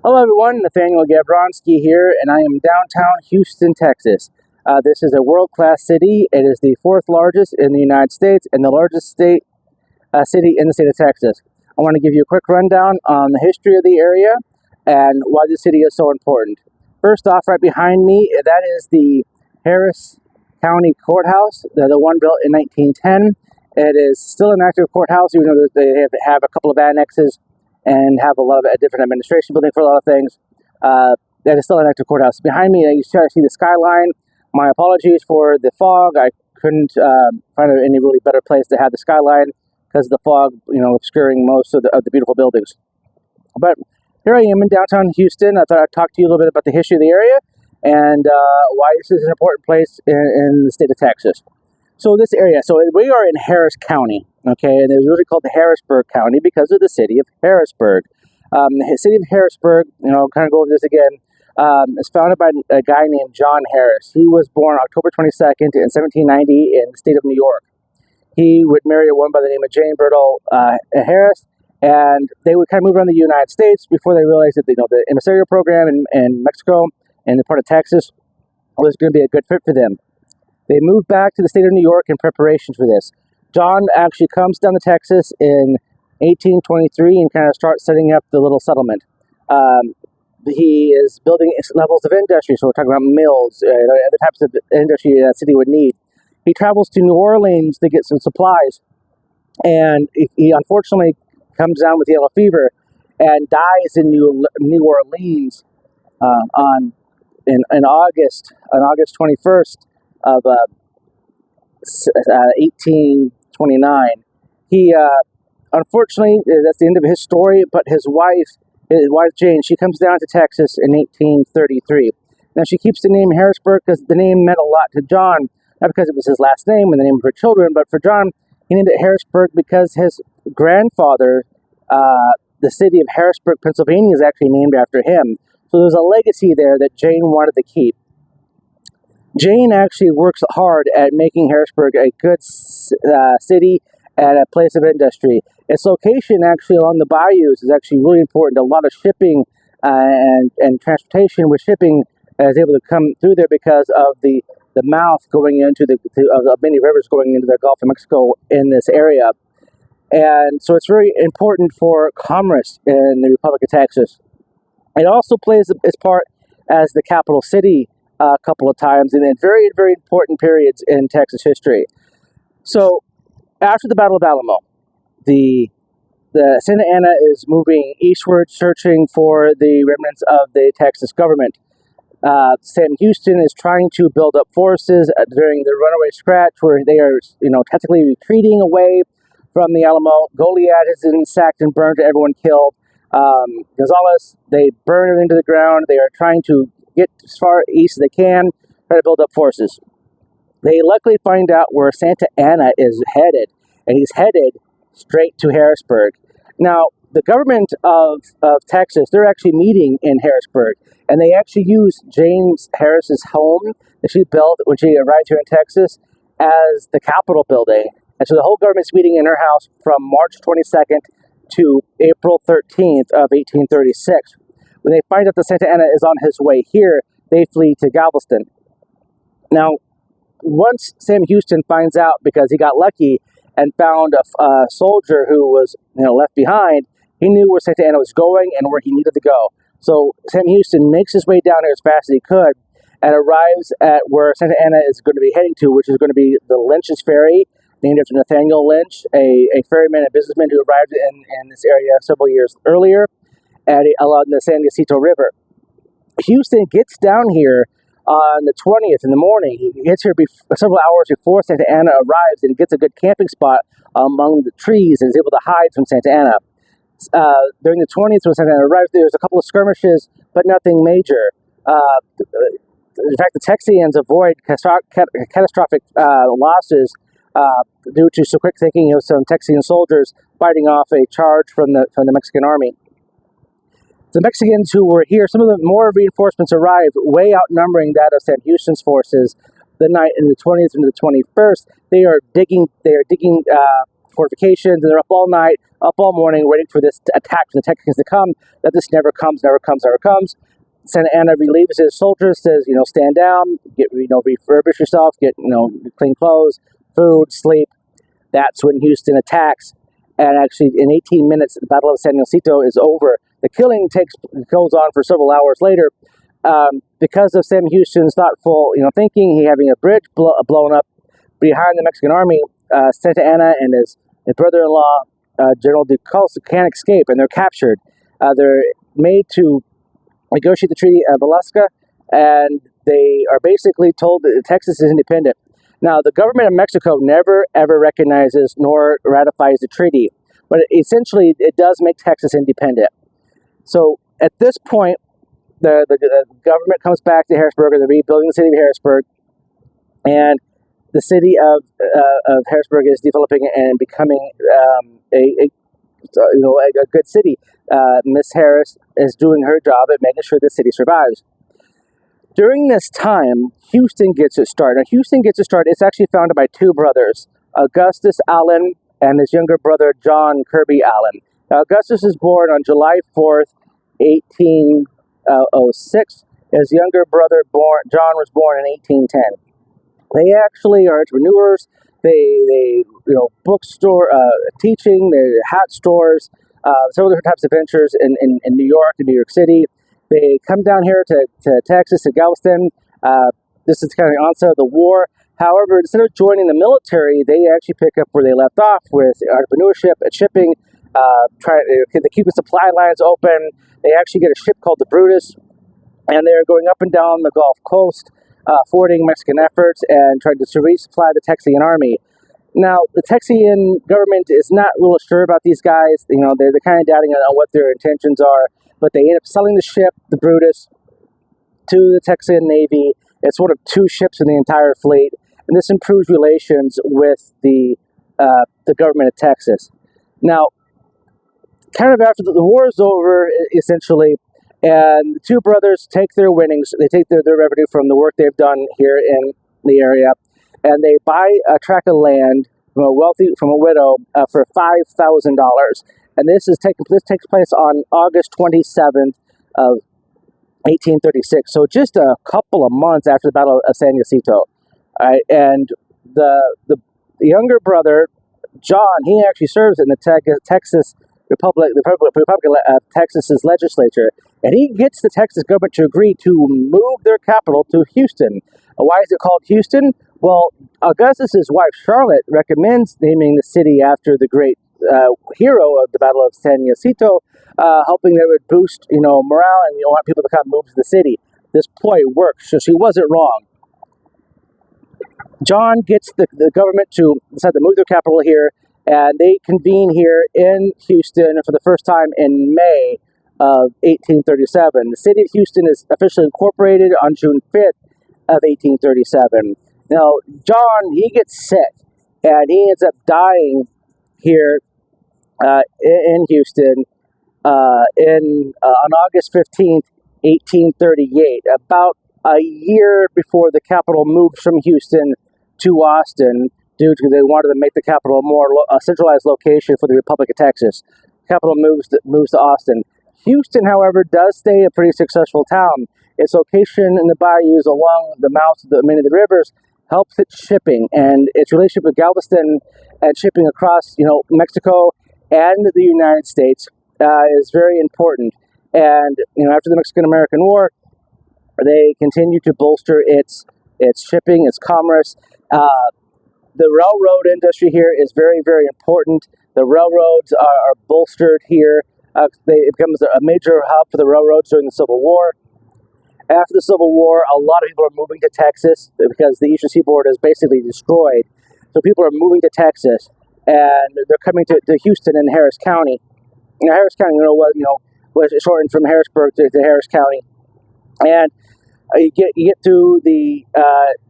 Hello everyone, Nathaniel Gavronsky here, and I am downtown Houston, Texas. This is a world-class city. It is the fourth largest in the United States and the largest city in the state of Texas. I want to give you a quick rundown on the history of the area and why the city is so important. First off, right behind me, that is the Harris County Courthouse, the one built in 1910. It is still an active courthouse, even though they have a couple of annexes and have a lot of different administration building for a lot of things. That is still an active courthouse. Behind me, you start to see the skyline. My apologies for the fog. I couldn't find any really better place to have the skyline because of the fog, obscuring most of the beautiful buildings. But here I am in downtown Houston. I thought I'd talk to you a little bit about the history of the area and why this is an important place in the state of Texas. So this area, we are in Harris County, okay, and it's really called the Harrisburg County because of the city of Harrisburg. The city of Harrisburg, kind of go over this again, is founded by a guy named John Harris. He was born October 22nd in 1790 in the state of New York. He would marry a woman by the name of Jane Birdall Harris, and they would kind of move around the United States before they realized that the Immisario program in Mexico and the part of Texas was going to be a good fit for them. They moved back to the state of New York in preparation for this. John actually comes down to Texas in 1823 and kind of starts setting up the little settlement. He is building levels of industry, so we're talking about mills, other types of industry that city would need. He travels to New Orleans to get some supplies, and he unfortunately comes down with yellow fever and dies in New Orleans on August 21st of 1829. He unfortunately, that's the end of his story. But his wife Jane, she comes down to Texas in 1833. Now she keeps the name Harrisburg because the name meant a lot to John, not because it was his last name and the name of her children, but for John, he named it Harrisburg because his grandfather, the city of Harrisburg, Pennsylvania, is actually named after him. So there's a legacy there that Jane wanted to keep. Jane actually works hard at making Harrisburg a good city and a place of industry. Its location actually along the bayous is actually really important. A lot of shipping and transportation with shipping is able to come through there because of the mouth going into of many rivers going into the Gulf of Mexico in this area. And so it's very important for commerce in the Republic of Texas. It also plays its part as the capital city a couple of times and in very, very important periods in Texas history. So after the Battle of Alamo, the Santa Anna is moving eastward, searching for the remnants of the Texas government. Sam Houston is trying to build up forces during the runaway scratch where they are, technically retreating away from the Alamo. Goliad has been sacked and burned, everyone killed. Gonzales, they burn it into the ground. They are trying to get as far east as they can, try to build up forces. They luckily find out where Santa Anna is headed, and he's headed straight to Harrisburg. Now, the government of Texas, they're actually meeting in Harrisburg, and they actually use James Harris's home that she built when she arrived here in Texas as the Capitol building. And so the whole government's meeting in her house from March 22nd to April 13th of 1836. When they find out that Santa Anna is on his way here, they flee to Galveston. Now, once Sam Houston finds out, because he got lucky and found a soldier who was left behind, he knew where Santa Anna was going and where he needed to go. So Sam Houston makes his way down here as fast as he could and arrives at where Santa Anna is going to be heading to, which is going to be the Lynch's Ferry, named after Nathaniel Lynch, a ferryman and businessman who arrived in this area several years earlier along the San Jacinto River. Houston gets down here on the 20th in the morning. He gets here several hours before Santa Anna arrives and gets a good camping spot among the trees and is able to hide from Santa Anna. During the 20th, when Santa Anna arrives, there's a couple of skirmishes, but nothing major. In fact, the Texians avoid catastrophic losses due to some quick thinking of some Texian soldiers fighting off a charge from the Mexican army. The Mexicans who were here, some of the more reinforcements arrived, way outnumbering that of Sam Houston's forces. The night in the 20th and the 21st, they are digging fortifications, and they're up all night, up all morning, waiting for this attack from the Texans to come. That this never comes, never comes, never comes. Santa Anna relieves his soldiers, says, stand down, get, refurbish yourself, get, clean clothes, food, sleep. That's when Houston attacks. And actually, in 18 minutes, the Battle of San Jacinto is over. The killing goes on for several hours later. Because of Sam Houston's thoughtful, thinking, he having a bridge blown up behind the Mexican army, Santa Anna and his brother-in-law, General Duclos, can't escape, and they're captured. They're made to negotiate the Treaty of Alaska, and they are basically told that Texas is independent. Now, the government of Mexico never, ever recognizes nor ratifies the treaty, but essentially it does make Texas independent. So at this point, the government comes back to Harrisburg, and they're rebuilding the city of Harrisburg, and the city of Harrisburg is developing and becoming a good city. Miss Harris is doing her job at making sure the city survives. During this time, Houston gets its start. Now, Houston gets its start. It's actually founded by two brothers, Augustus Allen and his younger brother, John Kirby Allen. Now, Augustus is born on July 4th, 1806. His younger brother, John, was born in 1810. They actually are entrepreneurs. They bookstore, teaching, they're hat stores, several different types of ventures in New York and New York City. They come down here to Texas, to Galveston. This is kind of the onset of the war. However, instead of joining the military, they actually pick up where they left off with entrepreneurship and shipping, they keep the supply lines open. They actually get a ship called the Brutus, and they're going up and down the Gulf Coast, forwarding Mexican efforts and trying to resupply the Texian army. Now, the Texian government is not real sure about these guys. They're kind of doubting on what their intentions are, but they end up selling the ship, the Brutus, to the Texian Navy. It's one of two ships in the entire fleet, and this improves relations with the government of Texas. Now, kind of after the war is over, essentially, and the two brothers take their winnings, they take their revenue from the work they've done here in the area, and they buy a tract of land from a widow for $5,000. And this takes place on August 27th of 1836. So just a couple of months after the Battle of San Jacinto. And the younger brother, John, he actually serves in the Texas Republic of Texas's legislature, and he gets the Texas government to agree to move their capital to Houston. Why is it called Houston? Well, Augustus's wife Charlotte recommends naming the city after the great hero of the Battle of San Jacinto, hoping that it would boost morale and want people to come move to the city. This ploy works, so she wasn't wrong. John gets the government to decide to move their capital here, and they convene here in Houston for the first time in May of 1837. The city of Houston is officially incorporated on June 5th of 1837. Now, John, he gets sick, and he ends up dying here in Houston on August 15th, 1838, about a year before the capital moved from Houston to Austin, due to they wanted to make the capital a more centralized location for the Republic of Texas. Capital moves to Austin. Houston, however, does stay a pretty successful town. Its location in the bayous along the mouths of many of the rivers helps its shipping, and its relationship with Galveston and shipping across Mexico and the United States is very important. And after the Mexican-American War, they continue to bolster its shipping, its commerce. The railroad industry here is very, very important. The railroads are bolstered here. It becomes a major hub for the railroads during the Civil War. After the Civil War, a lot of people are moving to Texas because the Eastern Seaboard is basically destroyed. So people are moving to Texas, and they're coming to Houston and Harris County. Harris County, was shortened from Harrisburg to Harris County. And you get to the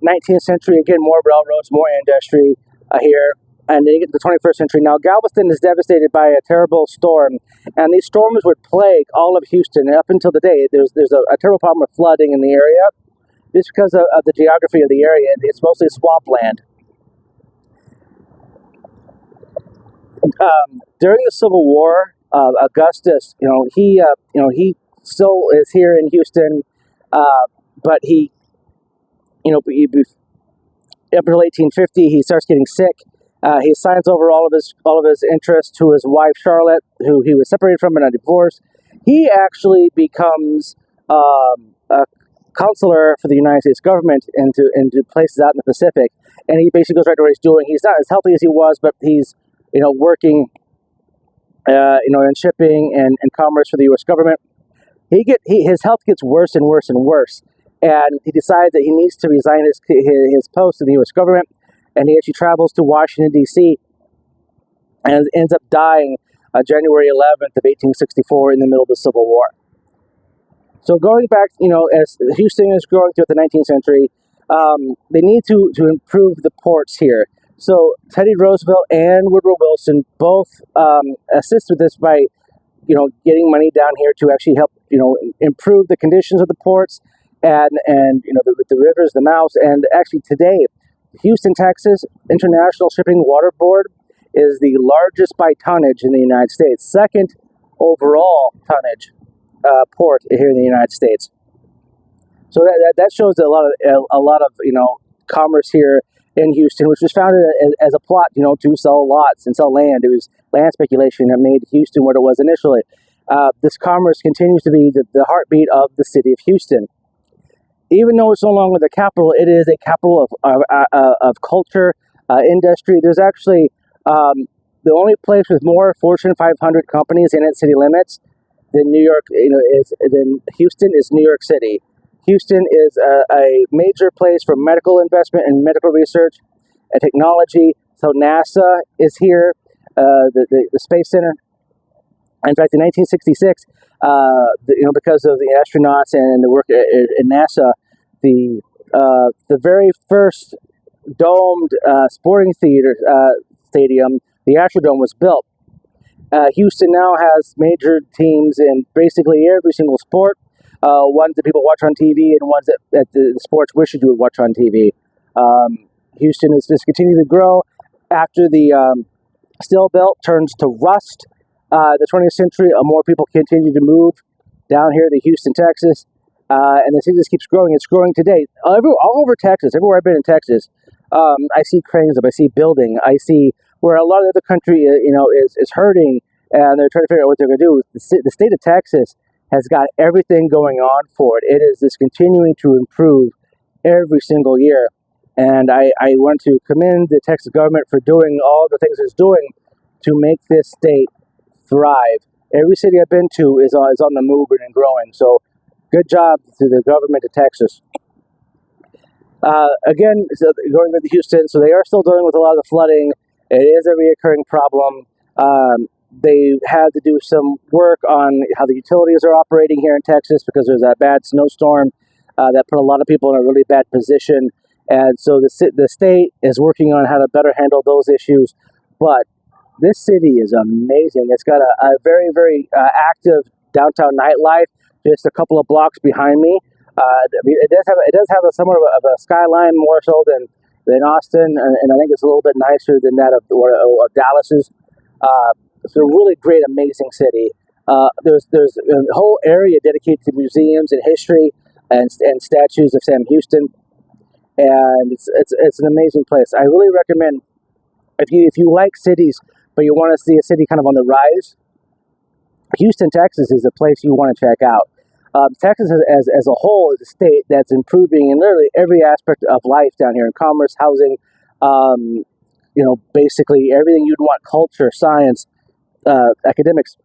19th century, again, more railroads, more industry here. And then you get to the 21st century. Now, Galveston is devastated by a terrible storm, and these storms would plague all of Houston. And up until today, there's a terrible problem with flooding in the area. Just because of the geography of the area, it's mostly swampland. During the Civil War, Augustus, he still is here in Houston, but up until 1850, he starts getting sick. He signs over all of his interests to his wife Charlotte, who he was separated from in a divorce. He actually becomes a counselor for the United States government into places out in the Pacific, and he basically goes right to what he's doing. He's not as healthy as he was, but he's working in shipping and commerce for the U.S. government. His health gets worse and worse and worse, and he decides that he needs to resign his post in the U.S. government, and he actually travels to Washington, D.C., and ends up dying January 11th of 1864 in the middle of the Civil War. So going back, as Houston is growing throughout the 19th century, they need to improve the ports here. So Teddy Roosevelt and Woodrow Wilson both assist with this by, getting money down here to actually help, improve the conditions of the ports and the rivers, the mouths. And actually today, Houston, Texas International Shipping Water Board is the largest by tonnage in the United States, second overall tonnage port here in the United States. So that shows a lot of commerce here in Houston, which was founded as a plot to sell lots and sell land. It was land speculation that made Houston what it was initially. This commerce continues to be the heartbeat of the city of Houston. Even though it's no longer the capital, it is a capital of culture, industry. There's actually the only place with more Fortune 500 companies in its city limits than New York, than Houston is New York City. Houston is a major place for medical investment and medical research and technology. So NASA is here, the Space Center. In fact, in 1966, because of the astronauts and the work in NASA, the very first domed sporting stadium, the Astrodome, was built. Houston now has major teams in basically every single sport. Ones that people watch on TV and ones that the sports wish you would watch on TV. Houston is just continuing to grow. After the steel belt turns to rust, the 20th century, more people continue to move down here to Houston, Texas, and the city just keeps growing. It's growing today. All over Texas, everywhere I've been in Texas, I see cranes up, I see building, I see where a lot of the country, is hurting, and they're trying to figure out what they're going to do. The state of Texas has got everything going on for it. It is just continuing to improve every single year. And I want to commend the Texas government for doing all the things it's doing to make this state thrive. Every city I've been to is on the move and growing. So good job to the government of Texas. Again, going with Houston, so they are still dealing with a lot of the flooding. It is a reoccurring problem. They had to do some work on how the utilities are operating here in Texas because there's that bad snowstorm that put a lot of people in a really bad position. And so the state is working on how to better handle those issues. But this city is amazing. It's got a very, very active downtown nightlife just a couple of blocks behind me. It does have a somewhat of a skyline, more so than Austin, and I think it's a little bit nicer than that of Dallas's. It's a really great, amazing city. There's a whole area dedicated to museums and history and statues of Sam Houston, and it's an amazing place. I really recommend if you like cities, but you want to see a city kind of on the rise, Houston, Texas is a place you want to check out. Texas as a whole is a state that's improving in literally every aspect of life down here in commerce, housing, basically everything you'd want, culture, science, academics.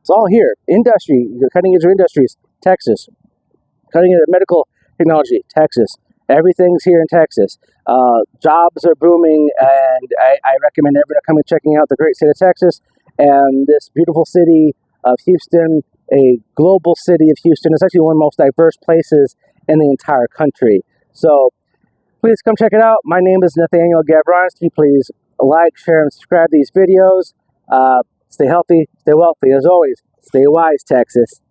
It's all here. Industry, cutting edge of industries, Texas. Cutting edge of medical technology, Texas. Everything's here in Texas. Jobs are booming, and I recommend everyone coming checking out the great state of Texas and this beautiful city of Houston, a global city of Houston. It's actually one of the most diverse places in the entire country. So please come check it out. My name is Nathaniel Gavronski. Please like, share, and subscribe to these videos. Stay healthy, stay wealthy. As always, stay wise, Texas.